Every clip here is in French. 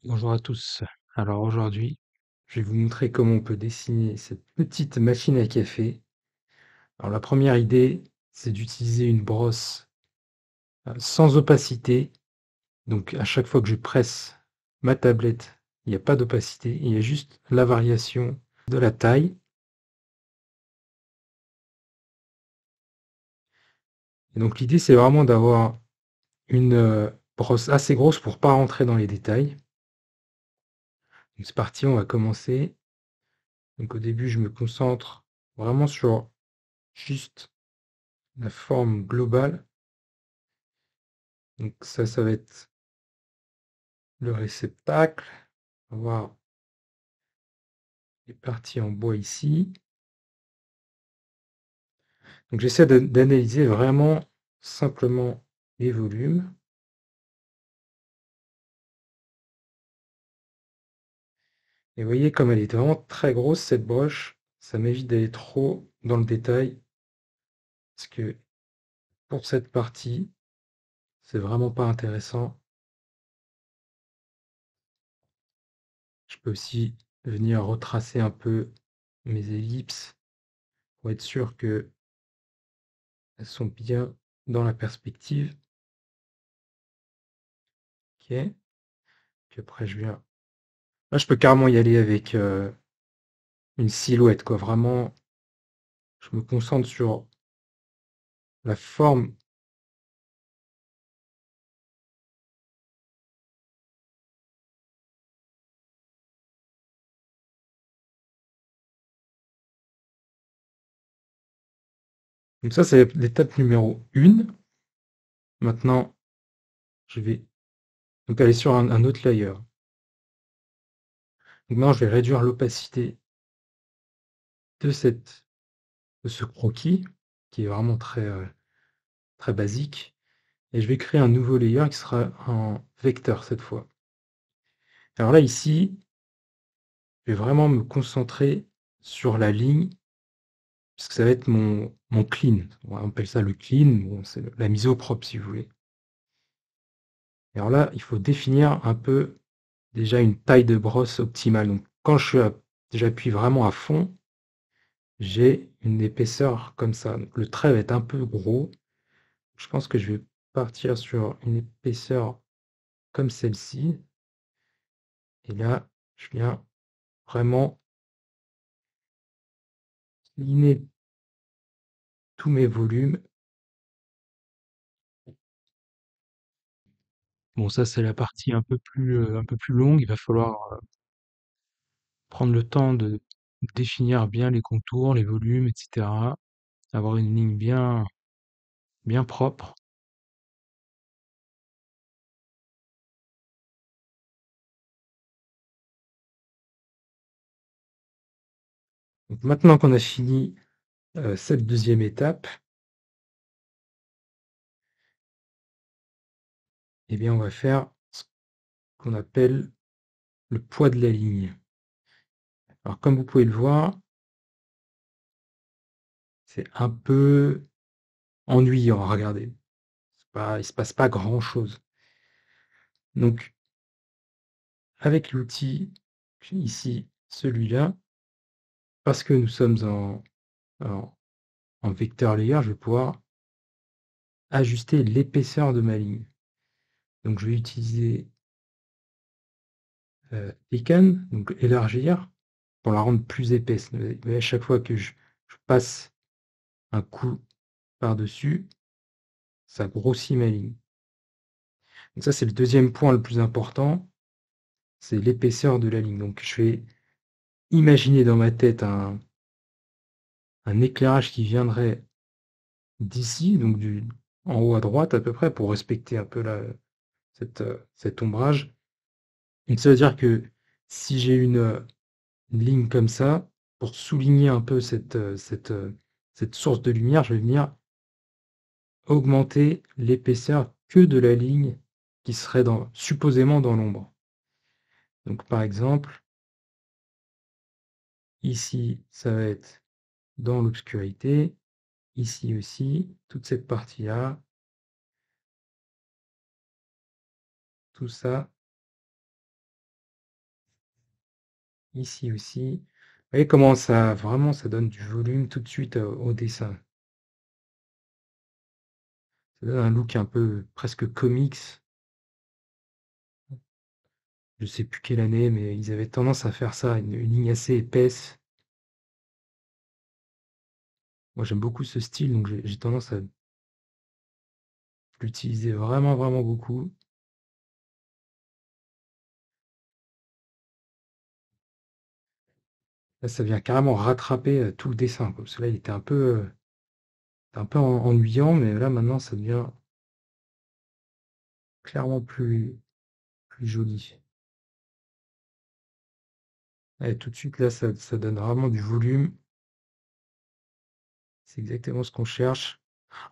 Bonjour à tous. Alors aujourd'hui, je vais vous montrer comment on peut dessiner cette petite machine à café. Alors la première idée, c'est d'utiliser une brosse sans opacité. Donc à chaque fois que je presse ma tablette, il n'y a pas d'opacité, il y a juste la variation de la taille. Et donc l'idée, c'est vraiment d'avoir une brosse assez grosse pour pas rentrer dans les détails. Donc c'est parti, on va commencer. Donc au début, je me concentre vraiment sur juste la forme globale. Donc ça va être le réceptacle. On va voir les parties en bois ici. Donc j'essaie d'analyser vraiment simplement les volumes. Et vous voyez comme elle est vraiment très grosse cette broche, ça m'évite d'aller trop dans le détail. Parce que pour cette partie, c'est vraiment pas intéressant. Je peux aussi venir retracer un peu mes ellipses pour être sûr que elles sont bien dans la perspective. Ok. Puis après je viens. Là, je peux carrément y aller avec une silhouette, quoi. Vraiment, je me concentre sur la forme. Donc ça, c'est l'étape numéro 1. Maintenant, je vais donc aller sur un autre layer. Donc maintenant, je vais réduire l'opacité de ce croquis, qui est vraiment très basique. Et je vais créer un nouveau layer qui sera en vecteur cette fois. Alors là, ici, je vais vraiment me concentrer sur la ligne, parce que ça va être mon clean. On appelle ça le clean, bon, c'est la mise au propre si vous voulez. Et alors là, il faut définir un peu déjà une taille de brosse optimale. Donc quand j'appuie vraiment à fond, j'ai une épaisseur comme ça. Donc le trait va être un peu gros. Je pense que je vais partir sur une épaisseur comme celle-ci. Et là, je viens vraiment cleaner tous mes volumes. Bon, ça, c'est la partie un peu plus longue. Il va falloir prendre le temps de définir bien les contours, les volumes, etc. Avoir une ligne bien propre. Donc maintenant qu'on a fini cette deuxième étape, eh bien, on va faire ce qu'on appelle le poids de la ligne. Alors, comme vous pouvez le voir, c'est un peu ennuyant à regarder. Il se passe pas grand-chose. Donc, avec l'outil ici, celui-là, parce que nous sommes en vecteur layer, je vais pouvoir ajuster l'épaisseur de ma ligne. Donc, je vais utiliser thicken, donc élargir, pour la rendre plus épaisse. Mais à chaque fois que je passe un coup par-dessus, ça grossit ma ligne. Donc ça, c'est le deuxième point le plus important, c'est l'épaisseur de la ligne. Donc je vais imaginer dans ma tête un éclairage qui viendrait d'ici, donc en haut à droite à peu près, pour respecter un peu cet ombrage. Donc ça veut dire que si j'ai une ligne comme ça, pour souligner un peu cette source de lumière, je vais venir augmenter l'épaisseur que de la ligne qui serait supposément dans l'ombre. Donc par exemple, ici, ça va être dans l'obscurité, ici aussi, toute cette partie-là, tout ça, ici aussi. Vous voyez comment ça, vraiment, ça donne du volume tout de suite au dessin. Ça donne un look un peu presque comics. Je sais plus quelle année, mais ils avaient tendance à faire ça, une ligne assez épaisse. Moi, j'aime beaucoup ce style, donc j'ai tendance à l'utiliser vraiment, vraiment beaucoup. Là, ça vient carrément rattraper tout le dessin, quoi. Parce que là, il était un peu ennuyant, mais là, maintenant, ça devient clairement plus joli. Et tout de suite, là, ça donne vraiment du volume. C'est exactement ce qu'on cherche.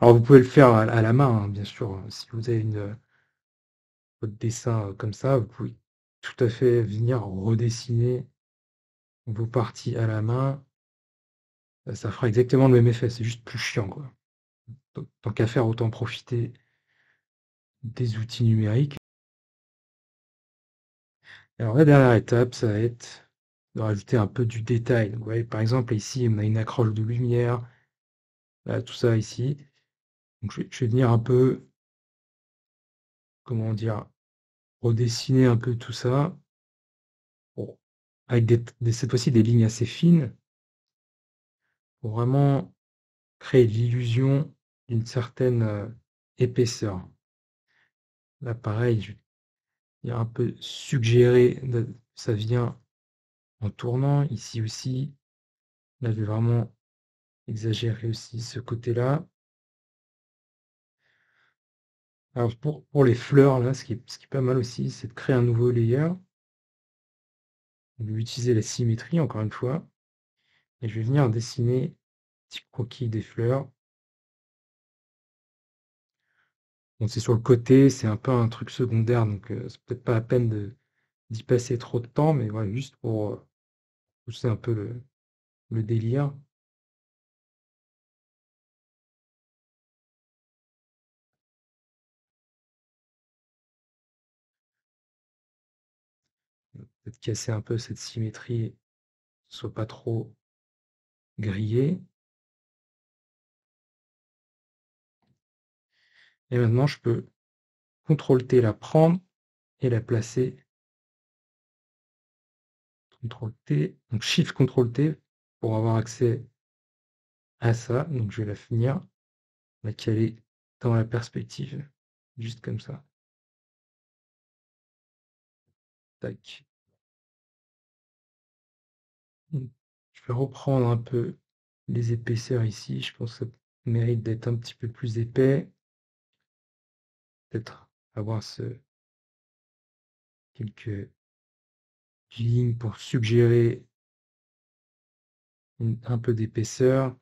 Alors, vous pouvez le faire à la main, hein, bien sûr, hein. Si vous avez votre dessin comme ça, vous pouvez tout à fait venir redessiner vos parties à la main. Ça fera exactement le même effet, c'est juste plus chiant, quoi. Tant qu'à faire, autant profiter des outils numériques. Alors, la dernière étape, ça va être de rajouter un peu du détail. Donc, vous voyez, par exemple, ici, on a une accroche de lumière, là, tout ça ici. Donc, je vais venir un peu, comment dire, redessiner un peu tout ça. Bon, avec cette fois-ci des lignes assez fines pour vraiment créer l'illusion d'une certaine épaisseur. Là, pareil, je vais venir un peu suggérer, ça vient en tournant ici aussi. Là, je vais vraiment exagérer aussi ce côté-là. Alors, pour les fleurs, là, ce qui est pas mal aussi, c'est de créer un nouveau layer. Je vais utiliser la symétrie, encore une fois, et je vais venir dessiner un petit croquis des fleurs. Bon, c'est sur le côté, c'est un peu un truc secondaire, donc c'est peut-être pas la peine d'y passer trop de temps, mais voilà, juste pour pousser un peu le délire. Peut-être casser un peu cette symétrie, que ce soit pas trop grillé. Et maintenant, je peux CTRL-T la prendre et la placer. CTRL-T, donc Shift-CTRL-T pour avoir accès à ça. Donc je vais la finir, la caler dans la perspective, juste comme ça. Tac. Je vais reprendre un peu les épaisseurs ici. Je pense que ça mérite d'être un petit peu plus épais. Peut-être avoir quelques lignes pour suggérer un peu d'épaisseur.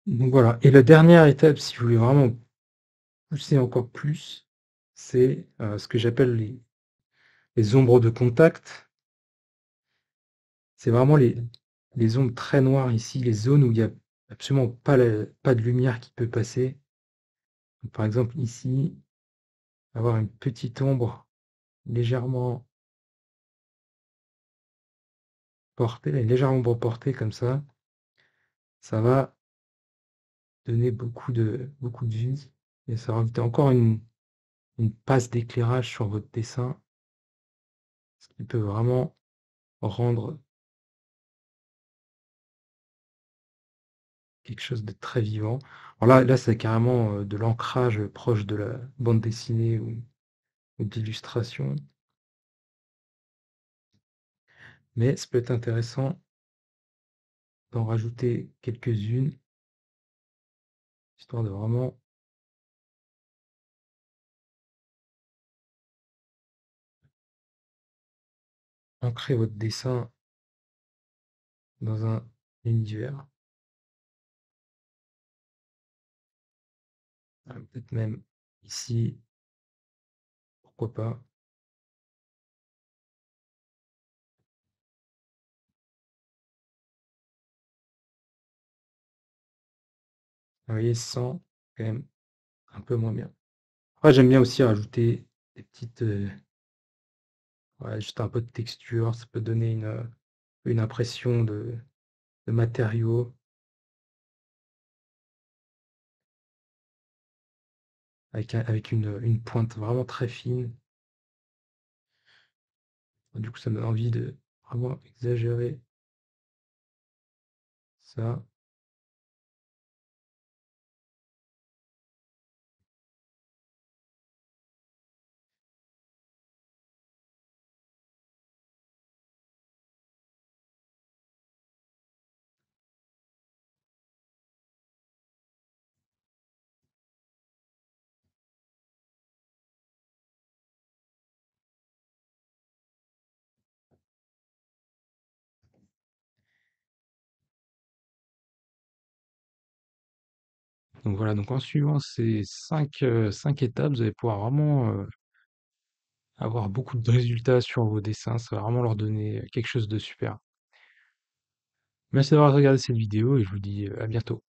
Donc voilà. Et la dernière étape, si vous voulez vraiment pousser encore plus, c'est ce que j'appelle les ombres de contact. C'est vraiment les ombres très noires ici, les zones où il n'y a absolument pas de lumière qui peut passer. Donc, par exemple, ici, avoir une petite ombre légèrement portée, une légère ombre portée comme ça va donner beaucoup de vie et ça va rajouter encore une passe d'éclairage sur votre dessin, ce qui peut vraiment rendre quelque chose de très vivant. Alors là c'est carrément de l'ancrage proche de la bande dessinée ou d'illustration, mais ça peut être intéressant d'en rajouter quelques-unes, histoire de vraiment ancrer votre dessin dans un univers. Peut-être même ici, pourquoi pas. Vous voyez, sans, quand même, un peu moins bien. Après, j'aime bien aussi rajouter des petites, ouais, juste un peu de texture, ça peut donner une impression de matériau, avec une pointe vraiment très fine. Du coup, ça me donne envie de vraiment exagérer ça. Donc voilà, donc en suivant ces 5 étapes, vous allez pouvoir vraiment avoir beaucoup de résultats sur vos dessins. Ça va vraiment leur donner quelque chose de super. Merci d'avoir regardé cette vidéo et je vous dis à bientôt.